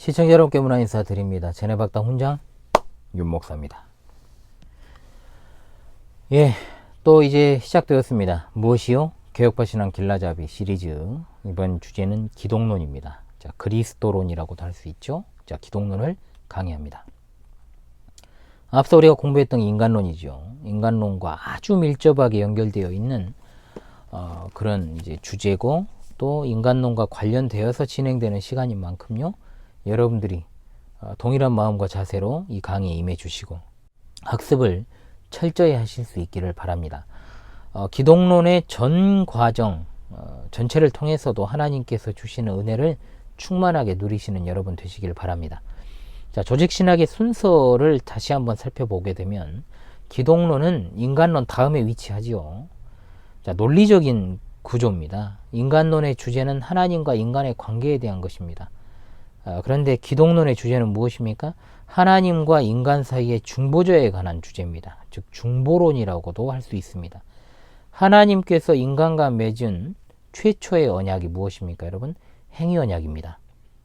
시청자 여러분께 문화 인사드립니다. 제네박당 훈장 윤목사입니다. 예, 또 이제 시작되었습니다. 무엇이요? 개혁파 신앙 길라잡이 시리즈. 이번 주제는 기독론입니다. 자, 그리스도론이라고도 할 수 있죠. 자, 기독론을 강의합니다. 앞서 우리가 공부했던 인간론이죠. 인간론과 아주 밀접하게 연결되어 있는 그런 이제 주제고, 또 인간론과 관련되어서 진행되는 시간인 만큼요, 여러분들이 동일한 마음과 자세로 이 강의에 임해 주시고 학습을 철저히 하실 수 있기를 바랍니다. 기독론의 전 과정 전체를 통해서도 하나님께서 주시는 은혜를 충만하게 누리시는 여러분 되시길 바랍니다. 자, 조직신학의 순서를 다시 한번 살펴보게 되면 기독론은 인간론 다음에 위치하지요. 자, 논리적인 구조입니다. 인간론의 주제는 하나님과 인간의 관계에 대한 것입니다. 그런데 기독론의 주제는 무엇입니까? 하나님과 인간 사이의 중보자에 관한 주제입니다. 즉 중보론이라고도 할 수 있습니다. 하나님께서 인간과 맺은 최초의 언약이 무엇입니까, 여러분? 행위 언약입니다.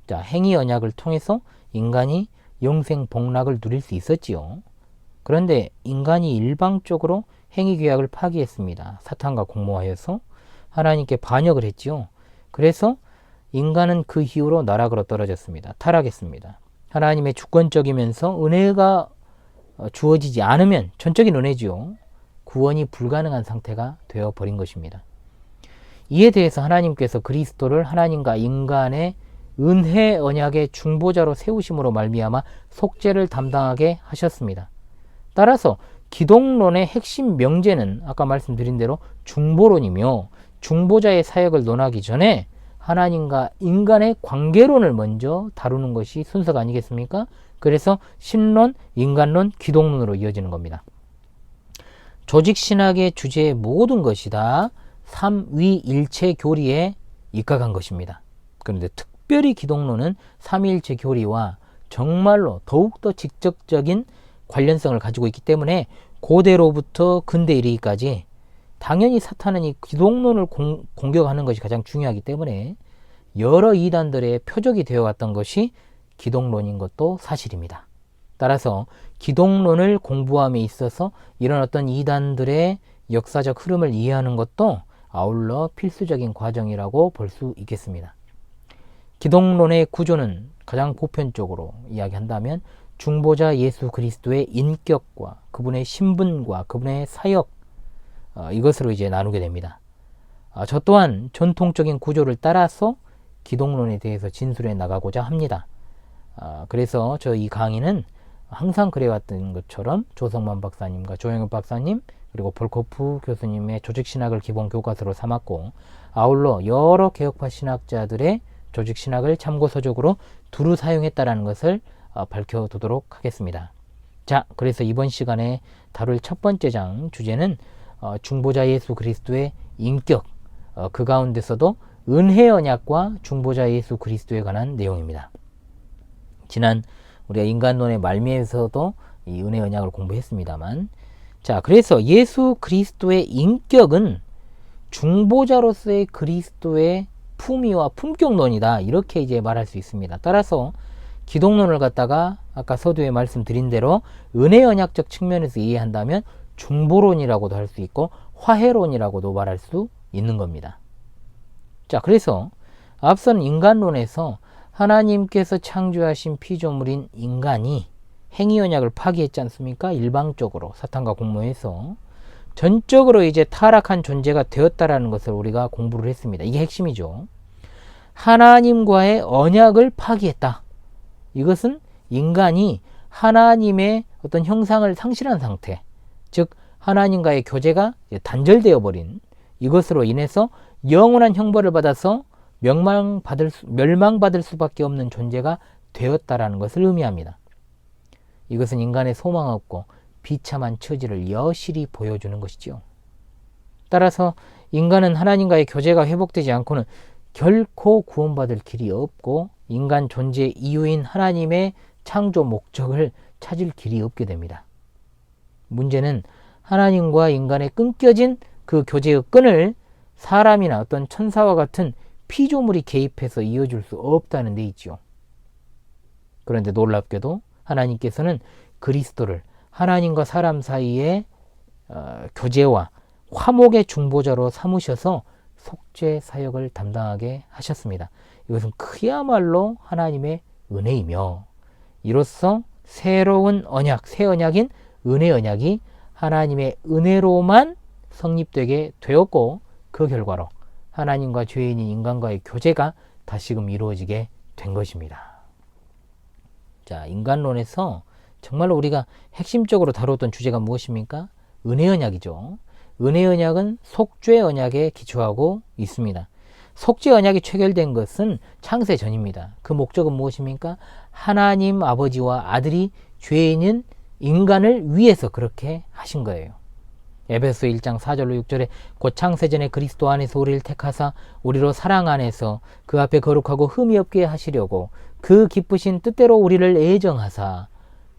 자, 행위 언약을 통해서 인간이 영생 복락을 누릴 수 있었지요. 그런데 인간이 일방적으로 행위 규약을 파기했습니다. 사탄과 공모하여서 하나님께 반역을 했지요. 그래서 인간은 그 이후로 나락으로 떨어졌습니다. 타락했습니다. 하나님의 주권적이면서 은혜가 주어지지 않으면, 전적인 은혜지요, 구원이 불가능한 상태가 되어버린 것입니다. 이에 대해서 하나님께서 그리스도를 하나님과 인간의 은혜 언약의 중보자로 세우심으로 말미암아 속죄를 담당하게 하셨습니다. 따라서 기독론의 핵심 명제는 아까 말씀드린 대로 중보론이며, 중보자의 사역을 논하기 전에 하나님과 인간의 관계론을 먼저 다루는 것이 순서가 아니겠습니까? 그래서 신론, 인간론, 기독론으로 이어지는 겁니다. 조직신학의 주제의 모든 것이 다 삼위일체 교리에 입각한 것입니다. 그런데 특별히 기독론은 삼위일체 교리와 정말로 더욱더 직접적인 관련성을 가지고 있기 때문에 고대로부터 근대에 이르기까지 당연히 사탄은 이 기독론을 공격하는 것이 가장 중요하기 때문에 여러 이단들의 표적이 되어왔던 것이 기독론인 것도 사실입니다. 따라서 기독론을 공부함에 있어서 이런 어떤 이단들의 역사적 흐름을 이해하는 것도 아울러 필수적인 과정이라고 볼 수 있겠습니다. 기독론의 구조는 가장 보편적으로 이야기한다면 중보자 예수 그리스도의 인격과 그분의 신분과 그분의 사역, 이것으로 이제 나누게 됩니다. 저 또한 전통적인 구조를 따라서 기독론에 대해서 진술해 나가고자 합니다. 그래서 저 이 강의는 항상 그래왔던 것처럼 조성만 박사님과 조영엽 박사님 그리고 볼코프 교수님의 조직신학을 기본 교과서로 삼았고, 아울러 여러 개혁파 신학자들의 조직신학을 참고서적으로 두루 사용했다는 것을 밝혀두도록 하겠습니다. 자, 그래서 이번 시간에 다룰 첫 번째 장 주제는 중보자 예수 그리스도의 인격, 그 가운데서도 은혜 언약과 중보자 예수 그리스도에 관한 내용입니다. 지난 우리가 인간론의 말미에서도 이 은혜 언약을 공부했습니다만, 자, 그래서 예수 그리스도의 인격은 중보자로서의 그리스도의 품위와 품격론이다, 이렇게 이제 말할 수 있습니다. 따라서 기독론을 갖다가 아까 서두에 말씀드린 대로 은혜 언약적 측면에서 이해한다면 중보론이라고도 할 수 있고 화해론이라고도 말할 수 있는 겁니다. 자, 그래서 앞선 인간론에서 하나님께서 창조하신 피조물인 인간이 행위 언약을 파기했지 않습니까? 일방적으로 사탄과 공모해서 전적으로 이제 타락한 존재가 되었다라는 것을 우리가 공부를 했습니다. 이게 핵심이죠. 하나님과의 언약을 파기했다. 이것은 인간이 하나님의 어떤 형상을 상실한 상태, 즉 하나님과의 교제가 단절되어 버린, 이것으로 인해서 영원한 형벌을 받아서 멸망받을 수밖에 없는 존재가 되었다라는 것을 의미합니다. 이것은 인간의 소망 없고 비참한 처지를 여실히 보여주는 것이지요. 따라서 인간은 하나님과의 교제가 회복되지 않고는 결코 구원받을 길이 없고 인간 존재의 이유인 하나님의 창조 목적을 찾을 길이 없게 됩니다. 문제는 하나님과 인간의 끊겨진 그 교제의 끈을 사람이나 어떤 천사와 같은 피조물이 개입해서 이어줄 수 없다는 데 있죠. 그런데 놀랍게도 하나님께서는 그리스도를 하나님과 사람 사이의 교제와 화목의 중보자로 삼으셔서 속죄 사역을 담당하게 하셨습니다. 이것은 그야말로 하나님의 은혜이며 이로써 새로운 언약, 새 언약인 은혜 언약이 하나님의 은혜로만 성립되게 되었고 그 결과로 하나님과 죄인인 인간과의 교제가 다시금 이루어지게 된 것입니다. 자, 인간론에서 정말로 우리가 핵심적으로 다뤘던 주제가 무엇입니까? 은혜 언약이죠. 은혜 언약은 속죄 언약에 기초하고 있습니다. 속죄 언약이 체결된 것은 창세 전입니다. 그 목적은 무엇입니까? 하나님 아버지와 아들이 죄인인 인간을 위해서 그렇게 하신 거예요. 에베소 1장 4절로 6절에 곧 창세전에 그리스도 안에서 우리를 택하사 우리로 사랑 안에서 그 앞에 거룩하고 흠이 없게 하시려고 그 기쁘신 뜻대로 우리를 애정하사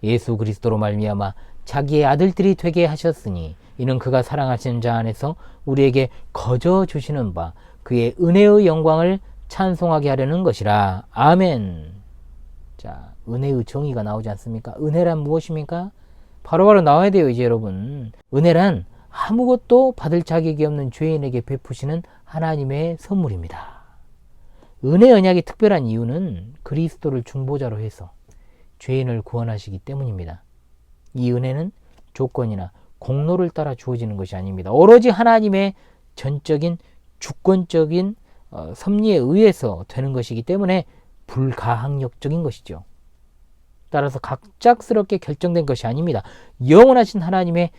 예수 그리스도로 말미암아 자기의 아들들이 되게 하셨으니 이는 그가 사랑하시는 자 안에서 우리에게 거저 주시는 바 그의 은혜의 영광을 찬송하게 하려는 것이라. 아멘. 자, 은혜의 정의가 나오지 않습니까? 은혜란 무엇입니까? 바로바로 나와야 돼요, 이제 여러분. 은혜란 아무것도 받을 자격이 없는 죄인에게 베푸시는 하나님의 선물입니다. 은혜 언약이 특별한 이유는 그리스도를 중보자로 해서 죄인을 구원하시기 때문입니다. 이 은혜는 조건이나 공로를 따라 주어지는 것이 아닙니다. 오로지 하나님의 전적인 주권적인 섭리에 의해서 되는 것이기 때문에 불가항력적인 것이죠. 따라서 갑작스럽게 결정된 것이 아닙니다. 영원하신 하나님의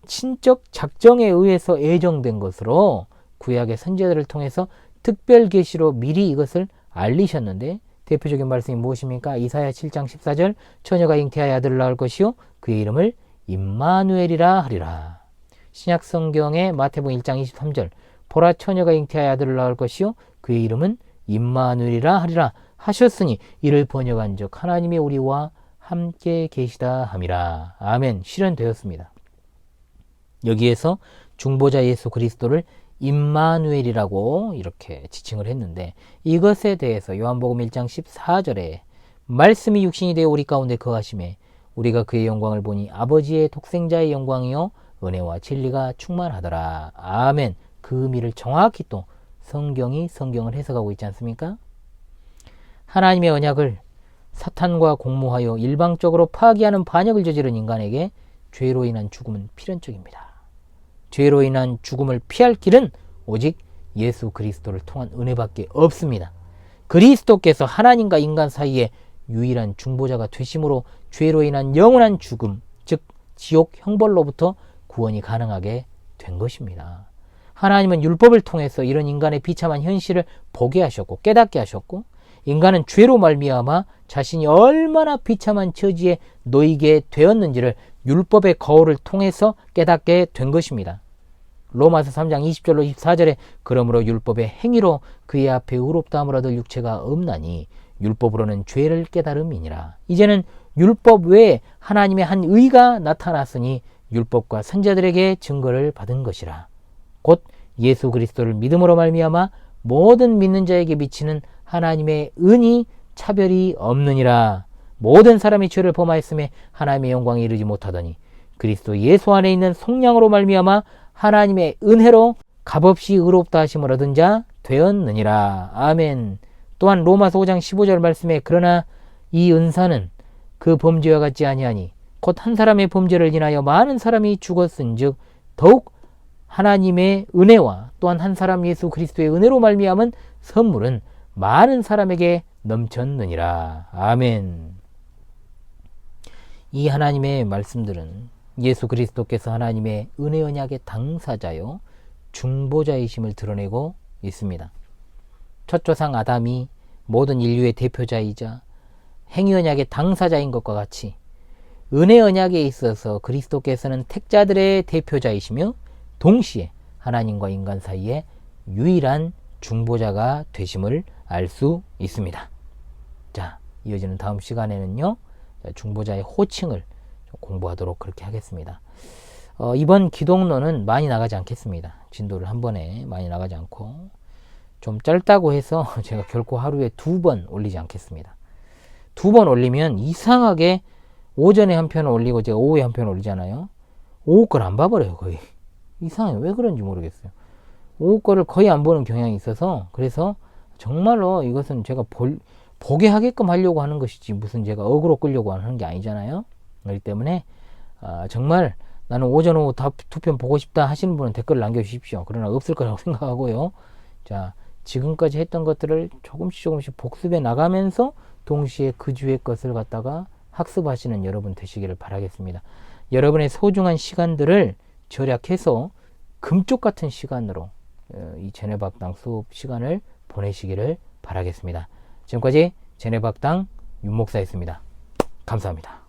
신적 작정에 의해서 예정된 것으로 구약의 선지자들을 통해서 특별 계시로 미리 이것을 알리셨는데 대표적인 말씀이 무엇입니까? 이사야 7장 14절 처녀가 잉태하여 아들을 낳을 것이요 그의 이름을 임마누엘이라 하리라. 신약 성경의 마태복음 1장 23절 보라 처녀가 잉태하여 아들을 낳을 것이요 그의 이름은 임마누엘이라 하리라 하셨으니 이를 번역한 즉 하나님이 우리와 함께 계시다 함이라. 아멘. 실현되었습니다. 여기에서 중보자 예수 그리스도를 임마누엘이라고 이렇게 지칭을 했는데 이것에 대해서 요한복음 1장 14절에 말씀이 육신이 되어 우리 가운데 거하심에 우리가 그의 영광을 보니 아버지의 독생자의 영광이요 은혜와 진리가 충만하더라. 아멘. 그 의미를 정확히 또 성경을 해석하고 있지 않습니까? 하나님의 언약을 사탄과 공모하여 일방적으로 파기하는 반역을 저지른 인간에게 죄로 인한 죽음은 필연적입니다. 죄로 인한 죽음을 피할 길은 오직 예수 그리스도를 통한 은혜밖에 없습니다. 그리스도께서 하나님과 인간 사이에 유일한 중보자가 되심으로 죄로 인한 영원한 죽음, 즉 지옥 형벌로부터 구원이 가능하게 된 것입니다. 하나님은 율법을 통해서 이런 인간의 비참한 현실을 보게 하셨고 깨닫게 하셨고 인간은 죄로 말미암아 자신이 얼마나 비참한 처지에 놓이게 되었는지를 율법의 거울을 통해서 깨닫게 된 것입니다. 로마서 3장 20절로 24절에 그러므로 율법의 행위로 그의 앞에 의롭다함을 얻을 육체가 없나니 율법으로는 죄를 깨달음이니라. 이제는 율법 외에 하나님의 한 의가 나타났으니 율법과 선지자들에게 증거를 받은 것이라. 곧 예수 그리스도를 믿음으로 말미암아 모든 믿는 자에게 미치는 하나님의 은이 차별이 없느니라. 모든 사람이 죄를 범하였음에 하나님의 영광에 이르지 못하더니 그리스도 예수 안에 있는 속량으로 말미암아 하나님의 은혜로 값없이 의롭다 하심을 얻은 자 되었느니라. 아멘. 또한 로마서 5장 15절 말씀에 그러나 이 은사는 그 범죄와 같지 아니하니 곧 한 사람의 범죄를 인하여 많은 사람이 죽었은즉 더욱 하나님의 은혜와 또한 한 사람 예수 그리스도의 은혜로 말미암은 선물은 많은 사람에게 넘쳤느니라. 아멘. 이 하나님의 말씀들은 예수 그리스도께서 하나님의 은혜 언약의 당사자요 중보자이심을 드러내고 있습니다. 첫 조상 아담이 모든 인류의 대표자이자 행위 언약의 당사자인 것과 같이 은혜 언약에 있어서 그리스도께서는 택자들의 대표자이시며 동시에 하나님과 인간 사이에 유일한 중보자가 되심을 알 수 있습니다. 자, 이어지는 다음 시간에는요 중보자의 호칭을 공부하도록 그렇게 하겠습니다. 이번 기독론은 많이 나가지 않겠습니다. 진도를 한 번에 많이 나가지 않고 좀 짧다고 해서 제가 결코 하루에 2번 올리지 않겠습니다. 두 번 올리면 이상하게 오전에 한 편 올리고 제가 오후에 한 편 올리잖아요. 오후 걸 안 봐버려요, 거의. 이상해요. 왜 그런지 모르겠어요. 오후 거를 거의 안 보는 경향이 있어서, 그래서 정말로 이것은 제가 보게 하게끔 하려고 하는 것이지 무슨 제가 억으로 끌려고 하는 게 아니잖아요. 그렇기 때문에 정말 나는 오전 오후 다 두 편 보고 싶다 하시는 분은 댓글 남겨주십시오. 그러나 없을 거라고 생각하고요. 자, 지금까지 했던 것들을 조금씩 복습해 나가면서 동시에 그 주의 것을 갖다가 학습하시는 여러분 되시기를 바라겠습니다. 여러분의 소중한 시간들을 절약해서 금쪽 같은 시간으로 이 제네박당 수업 시간을 보내시기를 바라겠습니다. 지금까지 제네박당 윤목사였습니다. 감사합니다.